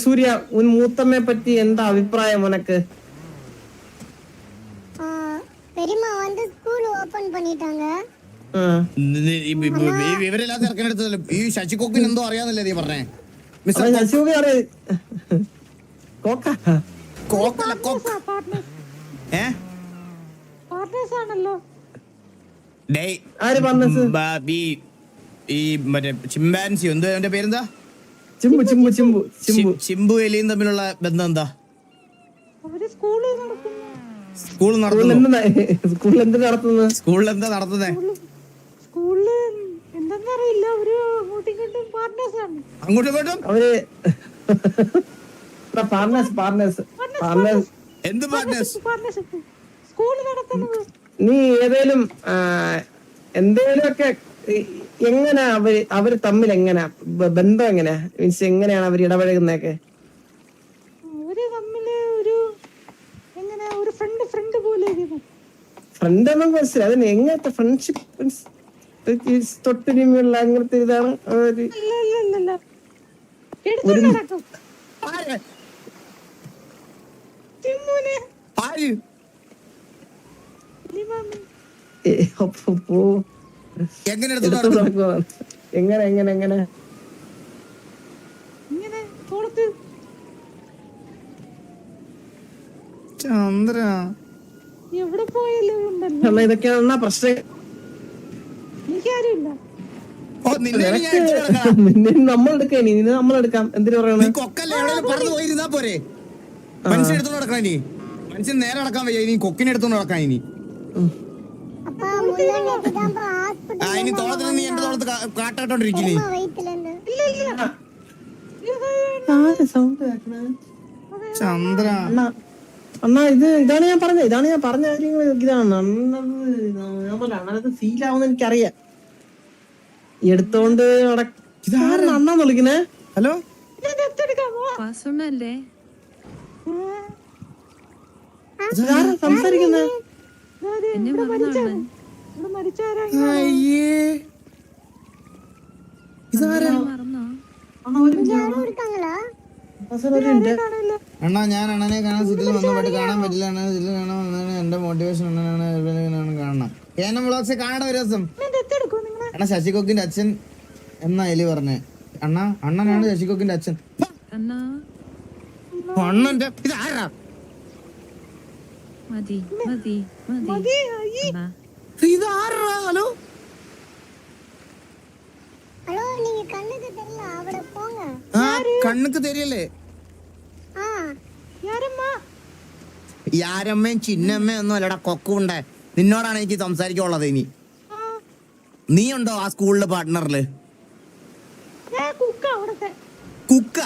സൂര്യ ഉൻ മൂത്തമ്മയെ പറ്റി എന്താ അഭിപ്രായം ഉനക്ക്? பெரியம்மா வந்து ஸ்கூல் ஓபன் பண்ணிட்டாங்க. ഇവരെല്ലാം തിരക്കിനെടുത്തല്ലോ. ഈ ശശികൊക്കിന് എന്തോ അറിയാന്നല്ലേ നീ പറഞ്ഞേ? ചിമ്പാൻസി എന്തോ എന്റെ പേരെന്താ? ചിമ്പു എലിയും തമ്മിലുള്ള ബന്ധം എന്താ? സ്കൂളിൽ എന്താ നടത്തുന്നേ? അങ്ങോട്ടും ഇങ്ങോട്ടും എന്ത് പാർട്ട്നേഴ്സ്? നീ എന്തേലും ഒക്കെ എങ്ങനെ അവര് തമ്മിൽ എങ്ങനെ ബന്ധം എങ്ങനെ മീൻസ് എങ്ങനെയാണ് അവർ ഇടപഴകുന്നതൊക്കെ? ഫ്രണ്ട് എന്നൊക്കെ മനസ്സിലായി. അതിന് എങ്ങനത്തെ ഫ്രണ്ട്ഷിപ്പ് തൊട്ടിരിമുള്ള അങ്ങനത്തെ ഇതാണ്? എങ്ങനെ എങ്ങനെ എങ്ങനെ ചന്ദ്ര ഇതൊക്കെയാണ് പ്രശ്നം. നമ്മളെടുക്കാം നമ്മളെടുക്കാം. എന്തിനു പറയണ? മനുഷ്യൻ നേരെ നടക്കാൻ വയ്യ. ഇനി കൊക്കിനെ എടുത്തോണ്ട് നടക്കാൻ ഇനി തോളത്തിന് നീ എന്റെ തോളത്ത് കാട്ടാട്ടോണ്ടിരിക്കുന്നേ. ചന്ദ്ര അണ്ണാ ഇതാണ് ഞാൻ പറഞ്ഞ കാര്യങ്ങൾ ഇതാണ്. അണ്ണത് ഫീൽ ആവുന്ന എനിക്കറിയാം. എടുത്തോണ്ട് ഇതാണ് അണ്ണാന്ന് വിളിക്കുന്നേ. ഹലോ സംസാരിക്കുന്നേ? അണ്ണാ ഞാൻ അണ്ണനെ കാണാൻ സിറ്റിൽ വന്നപ്പോട്ട് കാണാൻ പറ്റില്ല. സിറ്റിൽ കാണാൻ വന്നതാണ് എന്റെ മോട്ടിവേഷൻ. അണ്ണനാണ് കാണണം. ഏനം വ്ളോഗ്സ് കാണാൻ ഒരു ദിവസം. അണ്ണാ ശശികൊക്കിന്റെ അച്ഛൻ എന്നാ എലി പറഞ്ഞേ? അണ്ണനാണ് ശശികൊക്കിന്റെ അച്ഛൻ. അണ്ണന്റെ ഇതാരാ? ഇതാരാ? ഹലോ കണ്ണുക്ക് തരിയല്ലേ? യാരമ്മയും ചിന്നമ്മയും ഒന്നും അല്ലടാ കൊക്കുണ്ടേ. നിന്നോടാണ് എനിക്ക് സംസാരിക്കാനുള്ളത്. ഇനി നീ ഉണ്ടോ ആ സ്കൂളിലെ പാർട്ട്ണറില്? കുക്ക?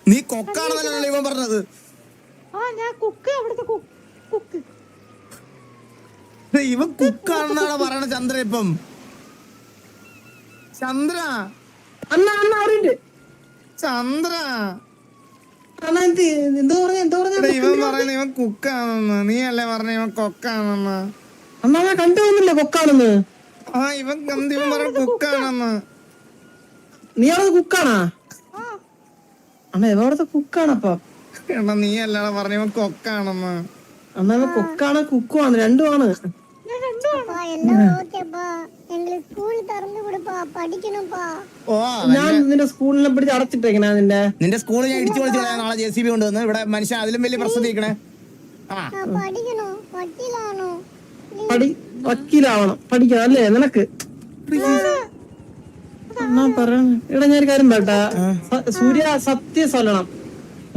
നീ കൊക്കാണെന്നല്ലോ ഇവൻ പറഞ്ഞത്. ഇവൻ കുക്കാണെന്നാണ് പറയണ ചന്ദ്ര. ഇപ്പം ചന്ദ്ര ചന്ദ്ര ഇവൻ പറയുന്ന ഇവൻ കുക്കാണെന്ന്. നീ അല്ലേ പറഞ്ഞ ഇവൻ കൊക്കാണെന്ന്? അണ്ണാ കണ്ടുവന്നില്ലേ കൊക്കാണെന്ന്? ഇവൻ പറഞ്ഞ കുക്കാണെന്ന്. നീ അവിടെ കുക്കാണാ? അണ്ണാ എവിടത്തെ കുക്കാണപ്പാ? എണ്ണ നീ അല്ലാതെ പറഞ്ഞ ഇവൻ കൊക്കാണെന്ന്. അണ്ണാ കൊക്കാണ് കുക്കുവാണ് രണ്ടുമാണ്. ഞാൻ നിന്റെ സ്കൂളിനെ പിടിച്ച് അടച്ചിട്ടേക്കണ. നിന്റെ സ്കൂളിൽ ഞാൻ ഇടിച്ചു പൊളിച്ചു കളയാ. നാളെ JCB കൊണ്ടുവന്ന് ഇവിടെ മനുഷ്യൻ അതിലും വലിയ പ്രശ്നം തീക്കണേ. വക്കീലാവണം പഠിക്കണം അല്ലേ നിനക്ക്? ഇവിടെ ഞാൻ കാര്യം പറയട്ടാ സൂര്യ, സത്യം சொல்லണം.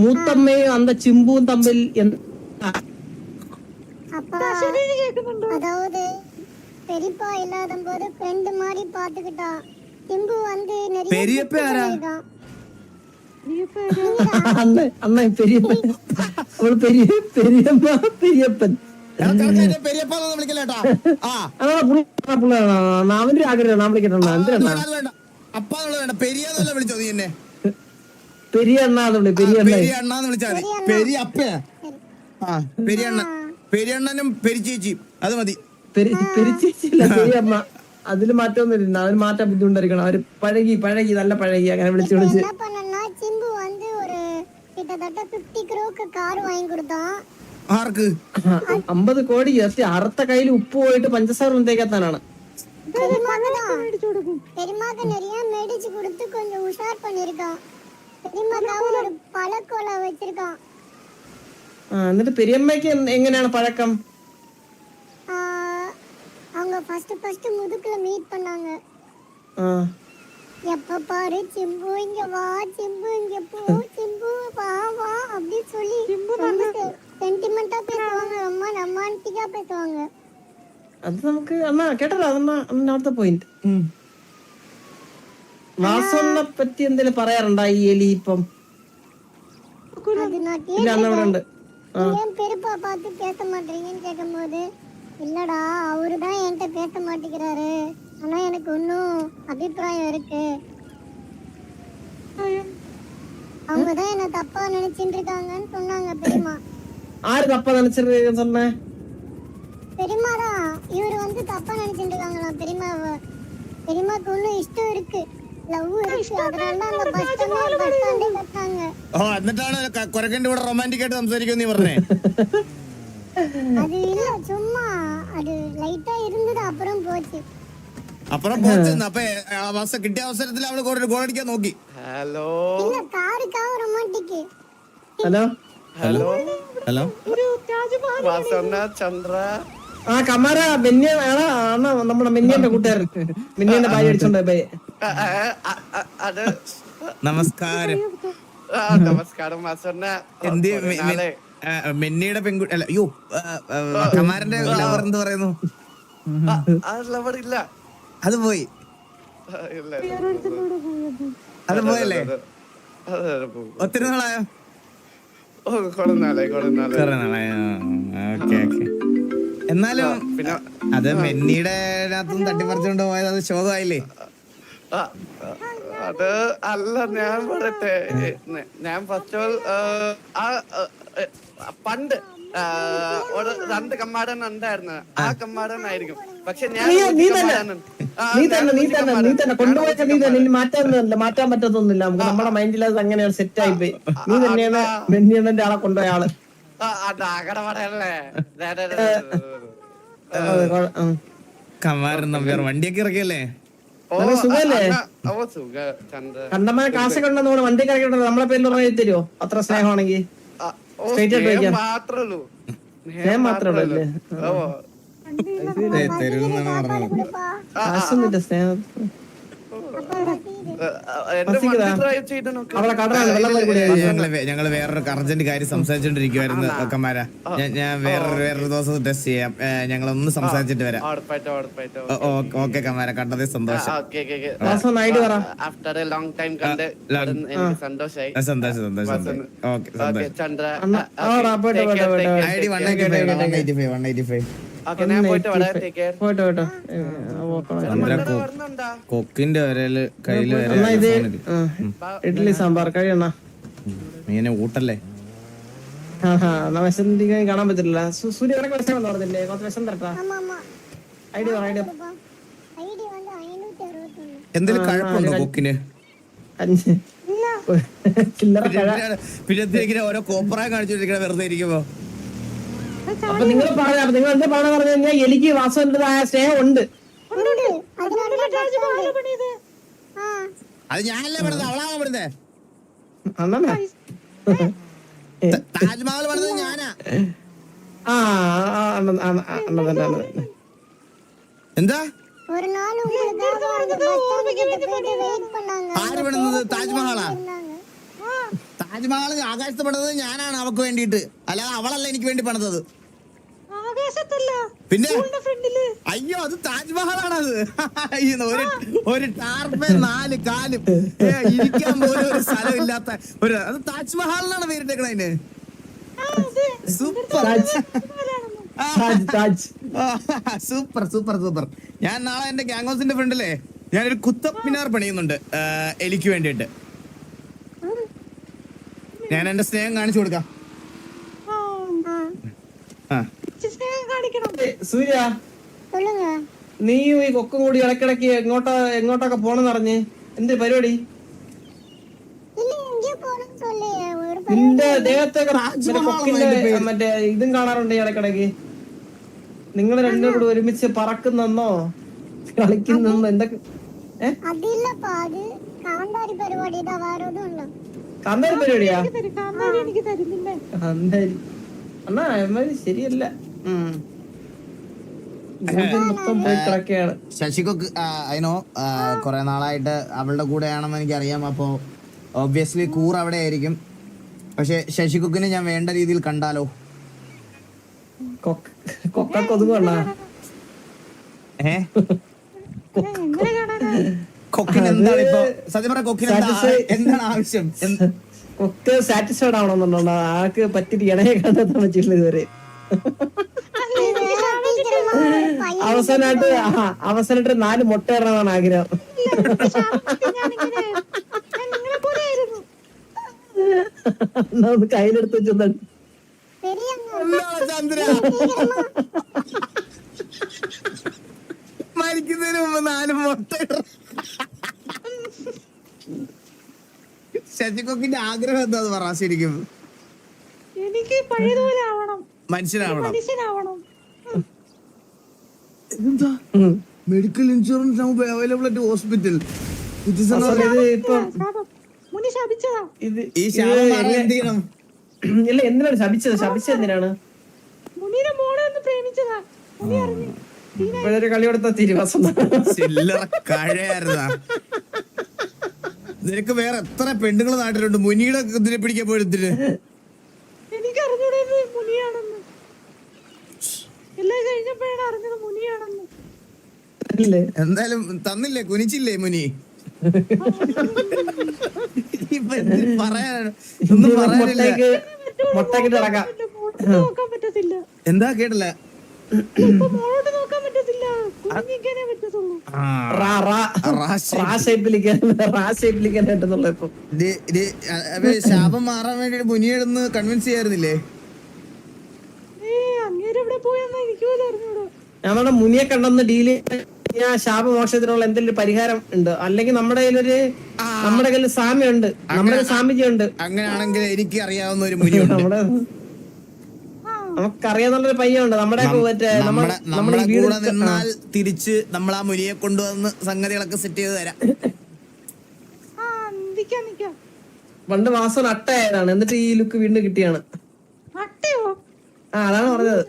മൂത്തമ്മയും അന്ത ചിമ്പുവും തമ്മിൽ அதாவது பெரியப்பா இல்லாத போது ஃப்ரெண்ட் மாதிரி பாத்துக்கிட்டா. சிம்பு வந்து நிறைய பெரியப்பா யாரா? அண்ணா பெரியப்பா அவள் பெரியம்மா பெரியப்பன் പെരിയപ്പാന്ന് വിളിക്കല്ലേട്ടാ. അവന്റെ ആഗ്രഹം ഞാൻ വിളിക്കട്ടെ. അപ്പാന്നുള്ള വേണ്ട, പെരിയാന്നല്ല വിളിച്ചോ നീ എന്നെ? പെരിയ അണ്ണാന്ന് അണ്ണാന്ന് വിളിച്ചാ മതി. പെരിയപ്പയാ? പെരിയണ്ണ, പെരിയണ്ണനും പെരിച്ചേച്ചി അത് മതി. പെരിച്ചേച്ചില്ല പെരിയമ്മ. അതില് മാറ്റമൊന്നുമില്ല. അതിന് മാറ്റാൻ ബുദ്ധിമുട്ടായിരിക്കണം. അവര് പഴകി നല്ല പഴകി അങ്ങനെ വിളിച്ച് சிம்பு வந்து ஒரு கிட்டத்தட்ட 50 crore கார் வாங்கி கொடுத்தான். ആർക്ക് 50 കോടി ജസ്റ്റ് അറുത്ത കയ്യിൽ ഉപ്പ് പോയിട്ട് പഞ്ചസാര തേക്കാത്താനാണ്. பெரியமாக்கு நிறைய மெடிச்சு கொடுத்து கொஞ்சம் உஷார் பண்ணிருக்கான். பெரியமாக்கு ஒரு பழக்கோல வச்சிருக்கான். എന്നിട്ട് പെരിയമ്മയ്ക്ക് എങ്ങനെയാണ് പഴക്കം? அவங்க ஃபர்ஸ்ட் முதுக்குல மீட் பண்ணாங்க. எப்ப பாரு சிம்பு இங்க வா, சிம்பு இங்க போ, சிம்பு வா வா அப்படி சொல்லி சென்டிமெண்டா பேசுவாங்க. ரொம்ப ரொமான்டிக்கா பேசுவாங்க. അത് നമുക്ക് അണ്ണാ കേട്ടല്ലോ, അതെന്നാ അടുത്ത പോയിന്റ്. വാസോനെ പറ്റി എന്തെങ്കിലും പറയാറുണ്ടോ ഈ എലി ഇപ്പം? அது நான் ഇല്ല, അണ്ണ ഇവിടെ ഉണ്ട്. ஏன் பெரியப்பா பார்த்து பேச மாட்டீங்கன்னு கேட்கும்போது, இல்லடா அவருதான் என்கிட்ட பேச மாட்டேங்கிறாரு, ஆனா எனக்கு இன்னும் அபிப்பிராயம் இருக்கு, அவங்கதான் என்ன தப்பா நினைச்சிட்டு இருக்காங்கன்னு சொன்னாங்க பெரியம்மா. ആര് തപ്പ നനച്ചിട്ട് சொன்னേ? பெரியம்மாதான் இவரு வந்து தப்பா நினைச்சிட்டு இருக்காங்களாம் பெரியம்மாவை. பெரியம்மாக்கு இன்னும் இஷ்டம் இருக்கு, ലവ് ഇருக்கு, அதனால அந்த பஸ் ஸ்டாண்டே கட்டாங்க. ഓ എന്നിട്ടാണ് കൊരക്കന്റെ കൂടെ റൊമാൻറ്റിക് ആയിട്ട് സംസാരിക്കും നീ പറഞ്ഞേ? அது இல்ல, சும்மா அது லைட்டா இருந்தது, அப்புறம் போச்சு. അപ്പുറം പോച്ചെന്ന് അപ്പൊ കിട്ടിയ അവസരത്തിൽ അവള് ഗോളടിക്കാൻ നോക്കി. ഹലോ இல்ல காருக்காக ரொமான்டிக். ഹലോ ഹലോ ഹലോ വാസന ചന്ദ്ര ആ കമാര ബെന്യ ആണ് നമ്മുടെ മെന്നിയന്റെ കൂട്ടുകാരൻ. മെന്നിയന്റെ ഭാര്യ അടിച്ചോണ്ട് പോയി. അത് നമസ്കാരം. നമസ്കാരം വാസന. എന്ത് മെന്നിയുടെ പെൺകുട്ടി അല്ല, അയ്യോ കമാരന്റെ ലവർ എന്ത് പറയുന്നു? ലവർ ഇല്ല, അത് പോയി, ഇല്ല അത് പോയല്ലേ? ഒത്തിരി നാളായോ? കുറെ നാളായി. കുറെ നാളായോ? Okay okay. എന്നാലും പിന്നെ അത് മെന്നിയുടെ അകത്തുനിന്ന് തട്ടിപ്പറിച്ചോണ്ട് പോയത് അത് ശോകമായില്ലേ? അത് അല്ല, ഞാൻ പറയട്ടെ, ഞാൻ ഫസ്റ്റ് ഓൾ പണ്ട് ഒരു 2 കമ്മാടൻ ഉണ്ടായിരുന്നു, ആ കമ്മാടൻ ആയിരിക്കും. പക്ഷെ ഞാൻ നീ തന്നെ കൊണ്ടുപോയ നീ തന്നെ മാറ്റാൻ പറ്റത്തൊന്നുമില്ല നമുക്ക്. നമ്മുടെ മൈൻഡിൽ അത് അങ്ങനെയാണ് സെറ്റ് ആയി പോയി. നീ തന്നെയാണ് മെന്നിയണ്ണന്റെ ആളെ കൊണ്ടുപോയ ആള്. അതാകട പറയല്ലേ. കമാരൻ നമ്പ്യാർ വണ്ടിയൊക്കെ ഇറക്കിയല്ലേ? സുഖല്ലേ? ചന്ദ്ര കണ്ടമാന കാശൊക്കെ ഉണ്ടെന്ന് നമ്മൾ വണ്ടി കറക്കിട്ടോ നമ്മളെ പേരിൽ പറഞ്ഞു തരുമോ? അത്ര സ്നേഹമാണെങ്കിൽ സ്ട്രേറ്റ് ആയിട്ട് വയ്ക്കാം. സ്നേഹം മാത്രമേ ഉള്ളൂ അല്ലേ? തരുന്നാണ് പറഞ്ഞത്. കാശൊന്നുമില്ല, സ്നേഹം. അവളെ കടനാണ് വെള്ളം ഞങ്ങള് വേറൊരു അർജന്റ് കാര്യം സംസാരിച്ചോണ്ടിരിക്കുവായിരുന്നു കമാര. ഞാൻ വേറൊരു ദിവസം ടെസ്റ്റ് ചെയ്യാം. ഞങ്ങളൊന്ന് സംസാരിച്ചിട്ട് വരാം. ഓക്കെ കമാര, കണ്ടതേ സന്തോഷം. ആഫ്റ്റർ എ ലോങ് ടൈം കണ്ട് സന്തോഷായി. സന്തോഷം. ഓക്കെ സന്തോഷം. ചന്ദ്ര ID 185. ഞാൻ പോയിട്ട് വരാം. Take care. പോട്ടോ പോട്ടോ. കൊക്കിന്റെ വരല് കയ്യില് ഇഡ്ഡലി സാമ്പാർ കഴിയണ മീനെ ഊട്ടല്ലേ? വിശന്നിരിക്കാൻ കാണാൻ പറ്റില്ല. സൂര്യ കണക്ക് വിഷം എന്ന് പറഞ്ഞില്ലേ? കുറച്ച് വിഷം തരട്ടാ. ஆமா ஆமா ഐഡി പറ. ஐடி வந்து 561. എന്തെങ്കിലും കഴപ്പുണ്ടോ കൊക്കിന്? ചില്ലറ കഴ. പിന്നെ ഓരോ കോപ്പറായി കാണിച്ചോണ്ടിരിക്കണ വെറുതെ ഇരിക്കുമ്പോ. അപ്പൊ നിങ്ങൾ നിങ്ങൾ എന്താ പറഞ്ഞു കഴിഞ്ഞാൽ എനിക്ക് വാസുവിന്റേതായ സ്നേഹം ഉണ്ട്. അത് ഞാനല്ലേ പറഞ്ഞത്, അവളാണോ പറഞ്ഞത്? അണ്ണനാ താജ്മഹൽ പറഞ്ഞത് ഞാനാ. എന്താ ஒரு நாள் உங்களுக்கு வெயிட் பண்ணாங்க. ആര് പണിത്? താജ്മഹലാ? താജ്മഹൽ ആകാശത്ത് പണിതത് ഞാനാണ് അവക്ക് വേണ്ടിയിട്ട്, അല്ലാതെ അവളല്ല എനിക്ക് വേണ്ടി പണിതത്. പിന്നെ അയ്യോ, അത് താജ്മഹലാണത്. ഒരു ടാർപ്പേ 4 കാലും ഇരിക്കാൻ പോലും ഒരു സ്ഥലം ഇല്ലാത്ത ഒരു, അത് താജ്മഹലിനാണ് പേരിട്ടേക്കണതിന്. Super super super super. ഞാൻ നാളെ എന്റെ ഗ്യാങ് ഹൗസിന്റെ ഫ്രണ്ടിലെ ഞാനൊരു കുത്തബ് മിനാർ പണിയുന്നുണ്ട് എലിക്ക് വേണ്ടിയിട്ട്. ഞാൻ എന്റെ സ്നേഹം കാണിച്ചു കൊടുക്കാം. സൂര്യ, சொல்லுங்க. നീ ഈ കൊക്കും കൂടി ഇടക്കിടക്ക് എങ്ങോട്ടൊക്കെ പോണെന്ന് പറഞ്ഞ് എന്ത് പരിപാടി? இல்ல எங்க போறோம் നിന്റെ ദേഹത്തൊക്കെ താജ്മഹൽ കൊക്കിന്റെ അതിന്റെ പേര്. മറ്റേ ഇതും കാണാറുണ്ട് ഇടക്കിടക്ക്. നിങ്ങൾ രണ്ടും കൂടെ ഒരുമിച്ച് പറക്കുന്നെന്നോ കളിക്കുന്നെന്നോ എന്തൊക്കെ അതില്ലപ്പാ, അത് കാന്താരി പരിപാടി ഇതാ വേറെ ഒന്നും ഉണ്ടോ? കാന്താരി പരിപാടിയാ? കാന്താരി എനിക്ക് തരുന്നില്ലേ? കാന്താരി അണ്ണാ അവന്മാര് ശരിയല്ല. മൊത്തം പോയി കിടക്കുകയാണ്. ശശികൊക്ക് അതിനോ കുറെ നാളായിട്ട് അവളുടെ കൂടെയാണെന്ന് എനിക്കറിയാം. അപ്പോ ഒബ്വിയസ്ലി കൂർ അവിടെ ആയിരിക്കും. പക്ഷെ ശശികൊക്കിനെ ഞാൻ വേണ്ട രീതിയിൽ കണ്ടാലോ? കൊക്കൊതുങ്ങണ്ണാ എങ്ങനെ കാണാനാ? കൊക്കിന് എന്താണ് ഇപ്പൊ സത്യം പറഞ്ഞ കൊക്കിന് എന്താണ് ആവശ്യം? കൊക്ക് സാറ്റിസ്ഫൈഡ് ആവണമെന്നുണ്ടോ? ആൾക്ക് പറ്റിട്ട് ഇടയെ കണ്ടെത്താൻ പറ്റില്ല ഇതുവരെ. അവസാനമായിട്ട് 4 മുട്ട ഇടണമെന്നാണ് ആഗ്രഹം. നിങ്ങളെ പോലെ ആയിരുന്നു. എന്നാ ഒന്ന് കയ്യിലെടുത്ത് വെച്ചെന്താണ് ചന്ദ്ര മരിക്കുന്നതിന് മുമ്പ് 4 മുട്ട ശശികൊക്കിന്റെ ആഗ്രഹം എന്താന്ന് പറ ശരിക്കും. എനിക്ക് പഴയതുപോലെ ആവണം, മനുഷ്യനാവണം. മനുഷ്യനാവണം. എന്താ medical insurance available at hospital. മുനി ശപിച്ചതാ. ഈ ശാപം മാറാൻ എന്ത് ചെയ്യണം? ഇല്ല, എന്തിനാണ് ശപിച്ചത്? ശപിച്ചത് എന്തിനാണ്? മുനിയുടെ മോളെ ഒന്ന് പ്രേമിച്ചതാ. മുനി അറിഞ്ഞു. ഇപ്പോഴൊരു കളി കൊടുത്ത തിരുവാസം. ചില്ലറ കഴയായിരുന്നാ. നിനക്ക് വേറെ എത്ര പെണ്ണുങ്ങൾ നാട്ടിലുണ്ട്? മുനിയുടെ ഇതിനെ പിടിക്കാൻ പോയതിന് എനിക്ക് അറിഞ്ഞൂടെ മുനിയാണെന്ന്. എല്ലാം കഴിഞ്ഞപ്പോഴാണ് അറിഞ്ഞത് മുനിയാണെന്ന്. എന്തായാലും തന്നില്ലേ, കുനിച്ചില്ലേ മുനി? ഇപ്പൊ എന്തിന് പറയാനാണ്? ഒന്നും പറയാനില്ല. മുട്ടക്കിട്ട് നടക്കാം. നോക്കാൻ പറ്റത്തില്ല. എന്താ കേട്ടില്ല? ഇപ്പൊ മോളോട്ട് നോക്കാൻ പറ്റത്തില്ല. കുഞ്ഞിക്കാനേ പറ്റത്തുള്ളൂ. ശാപം മാറാൻ വേണ്ടി മുനിയെടുന്ന് കൺവിൻസ് ചെയ്യാറുന്നില്ലേ? അങ്ങേര് എവിടെ പോയെന്നാ എനിക്ക് പോലും അറിഞ്ഞൂടാ. ഞങ്ങളുടെ മുനിയെ കണ്ടെന്ന് ഡീല് ഞാൻ ശാപമോക്ഷത്തിനുള്ള എന്തെങ്കിലും പരിഹാരം ഉണ്ട്. അല്ലെങ്കിൽ നമ്മുടെ കയ്യിൽ സാമ്യമുണ്ട്, നമ്മുടെ സാമ്യജിയുണ്ട്. അങ്ങനെയാണെങ്കിൽ എനിക്ക് അറിയാവുന്ന ഒരു മുനിയുണ്ട്. നമുക്കറിയാന്നുള്ളൊരു പയ്യുണ്ട് നമ്മുടെ നമ്മളെ കൂടെ നിന്നാൽ തിരിച്ച് നമ്മൾ ആ മുനിയെ കൊണ്ടുവന്ന് സംഗതികളൊക്കെ സെറ്റ് ചെയ്ത് തരാം. പണ്ട് മാസം അട്ടയായതാണ്, എന്നിട്ട് ഈ ലുക്ക് വീണ്ടും കിട്ടിയാണ്. അതാണ് പറഞ്ഞത്.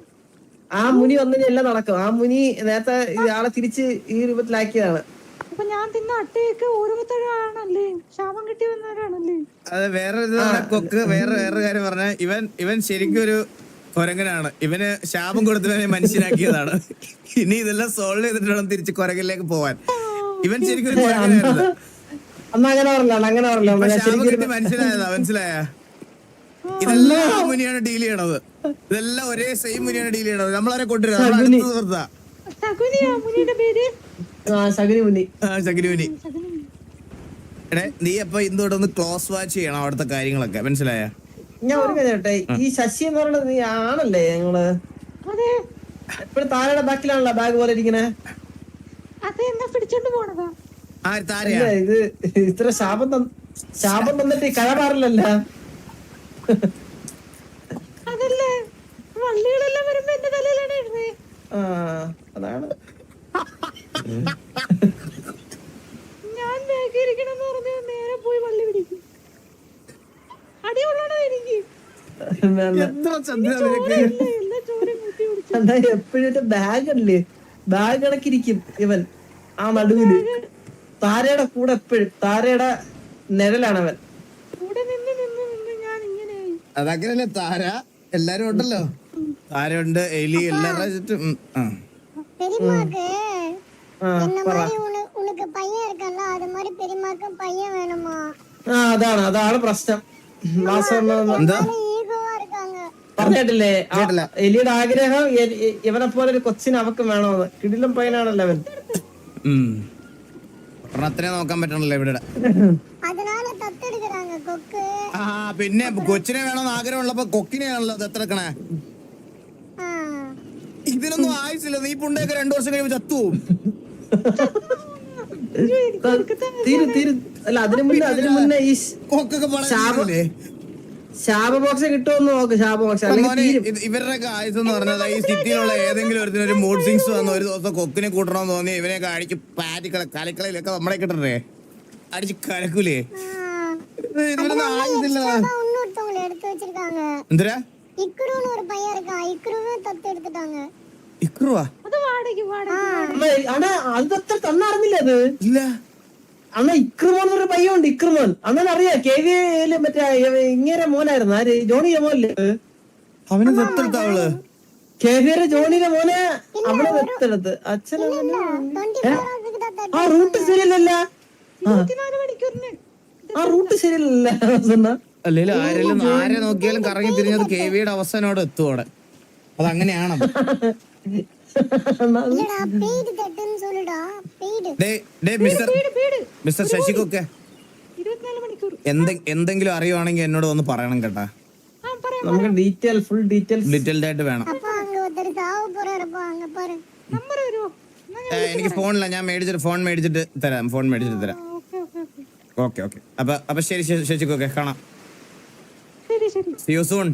ആ മുനി വന്നു എല്ലാം നടക്കും. ആ മുനി നേരത്തെ ആളെ തിരിച്ച് ഈ രൂപത്തിലാക്കിയതാണ്. അപ്പൊ ഞാൻ തിന്ന അട്ടയൊക്കെ ഓരോരുത്തരാണല്ലേ, ശാപം കിട്ടി വന്നവരാണല്ലേ. അത് വേറൊരു കൊക്ക് വേറെ കാര്യം പറഞ്ഞ ഇവൻ ശരിക്കും ഒരു കൊരങ്ങനാണ്. ഇവന് ശാപം കൊടുത്തവനെ മനുഷ്യനാക്കിയതാണ്. ഇനി ഇതെല്ലാം സോൾവ് ചെയ്തിട്ട് വേണം തിരിച്ച് കൊരങ്ങനിലേക്ക് പോവാൻ. ഇവൻ ശരിക്കും ഒരു കൊരങ്ങനായിരുന്നു. ശാപം കിട്ടി മനുഷ്യനായതാ, മനസ്സിലായ? ഇതെല്ലാം ആ മുനിയാണ് ഡീൽ ചെയ്യണത്. ഇതെല്ലാം ഒരേ സെയിം മുനിയാണ് ഡീൽ ചെയ്യണത്. നമ്മളവരെ കൊണ്ടുവരാം. ശകുനി. എടേ നീ അപ്പൊ ഇന്നോടെ ഒന്ന് ക്ലോസ് വാച്ച് ചെയ്യണം അവിടുത്തെ കാര്യങ്ങളൊക്കെ, മനസ്സിലായ? ഞാൻ ഒരു കാര്യം, ഈ ശശി എന്ന് പറയുന്നത് നീ ആണല്ലേ? ഞങ്ങള് എപ്പോഴും താരയുടെ ബാക്കിലാണല്ലോ ബാഗ് പോലെ ഇരിക്കണേ. ഇത് ഇത്ര ശാപം തന്നിട്ട് കഴ മാറില്ലല്ലോ. അതാണ് ഞാൻ നേരെ പോയി വള്ളി പിടിക്കും. അടിയുള്ളതാണ് എനിക്ക്. എപ്പോഴും ബാഗ് അല്ലേ, ബാഗ് കണക്കിരിക്കും ഇവൻ ആ നടുവില്. താരയുടെ കൂടെ എപ്പോഴും താരയുടെ നിഴലാണ് അവൻ. അതങ്ങനല്ലേ, താര എല്ലാരും ഉണ്ടല്ലോ. താരയുണ്ട്, എലി, എല്ലാവരുടെ ചുറ്റും. അതാണ് പ്രശ്നം. പറഞ്ഞിട്ടില്ലേ എലിയുടെ ആഗ്രഹം ഇവനെ പോലെ ഒരു കൊച്ചിനെ അവക്ക് വേണമെന്ന്. കിടിലം പയ്യനാണല്ലോ അവൻ. അത്രേ നോക്കാൻ പറ്റണല്ലോ ഇവിടെ. പിന്നെ കൊച്ചിനെ വേണമെന്ന് ആഗ്രഹമുള്ളപ്പോ കൊക്കിനെയാണല്ലോ അത് എത്രക്കണേ. ഇതിനൊന്നും ആയിട്ടില്ല. നീ പുണ്ടൊക്കെ 2 വർഷം കഴിയുമ്പോ ചത്തുപോകും. അല്ല അതിനു മുന്നേ ഈ കൊക്കൊക്കെ ശാപ ബോക്സ് കിട്ടുമെന്ന് നോക്ക്. ശാപ ബോക്സ് അല്ലെങ്കിൽ മോനെ, തീരും. ഇവരുടെയൊക്കെ ആയുസ് എന്ന് പറഞ്ഞത് ഈ സിറ്റിയിലുള്ള ഏതെങ്കിലും ഒരു മൂഡ് സിങ്സ് വന്ന് ഒരു ദിവസം കൊക്കിനെ കൂട്ടണമെന്ന് തോന്നി ഇവനെയൊക്കെ അടിച്ച് പാറ്റിക്കളെ കലക്കളയിലൊക്കെ നമ്മളെ കിട്ടണ്ടേ അടിച്ച് കലക്കൂലേ? ഇവരൊന്നും ആയുസില്ല. இன்னொருத்தவங்களை எடுத்து வச்சிருக்காங்க. എന്തിനാ இக்ருன்னு ஒரு பையன் இருக்கான். இக்ருவை தத்து எடுத்துட்டாங்க. ഇക്രുവാ? അത് വാടകയ്ക്ക് അണ്ണാ അത് അത്ര തന്നറിഞ്ഞില്ല അത്. ഇല്ല. അണ്ണ ഇക്രുമോൻ എന്നൊരു പയ്യുണ്ട്. ഇക്രുമോൻ അണ്ണൻ അറിയാം. KVA മറ്റേ ഇങ്ങനെ മോനായിരുന്നു. ആര്? ജോണിയുടെ മോനല്ലേ? അവന് ദത്തെടുത്ത അവള് KVA ജോണിയുടെ മോനെ അവളെ ദത്തെടുത്ത്. അച്ഛനെ 24 ஹவர்ஸ்க்கு தான் ആ റൂട്ട് ശരിയല്ലല്ല. 24 മണിക്കൂറിന് ആ റൂട്ട് ശരിയല്ലല്ല. അല്ലേലും ആരെ നോക്കിയാലും കറങ്ങി തിരിഞ്ഞത് KVയുടെ അവസാനോട് എത്തുവോടെ. അതങ്ങനെയാണോ? இல்லடா பெய்டு தட்டுன்னு சொல்லுடா. பெய்டு മിസ്റ്റർ ശശികൊക്കെ 24 മണിക്കൂർ. എന്തെങ്കിലും അറിയുവാണെങ്കിൽ എന്നോട് ഒന്ന് പറയണം കേട്ടാ. പറയാം. നമുക്ക് ഫുൾ ഡീറ്റെയിൽസ് ഡീറ്റെയിൽഡ് ആയിട്ട് വേണം. அப்பா அங்க ஒருத்தர் சாவ போறாருப்பா. அங்க பாரு. നമ്പർ വരുമോ? എനിക്ക് ഫോണില്ല. ഞാൻ ഫോൺ മേടിച്ചിട്ട് തരാം. ഓക്കെ അപ്പൊ ശരി ശശികൊക്കെ കാണാം. ശരി ശരി. See you soon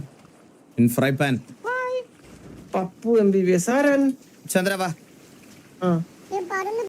in fry pan. Bye. Pappu MBBS ആരവൻ? ചന്ദ്ര വാ. ആ ஏ பறந்து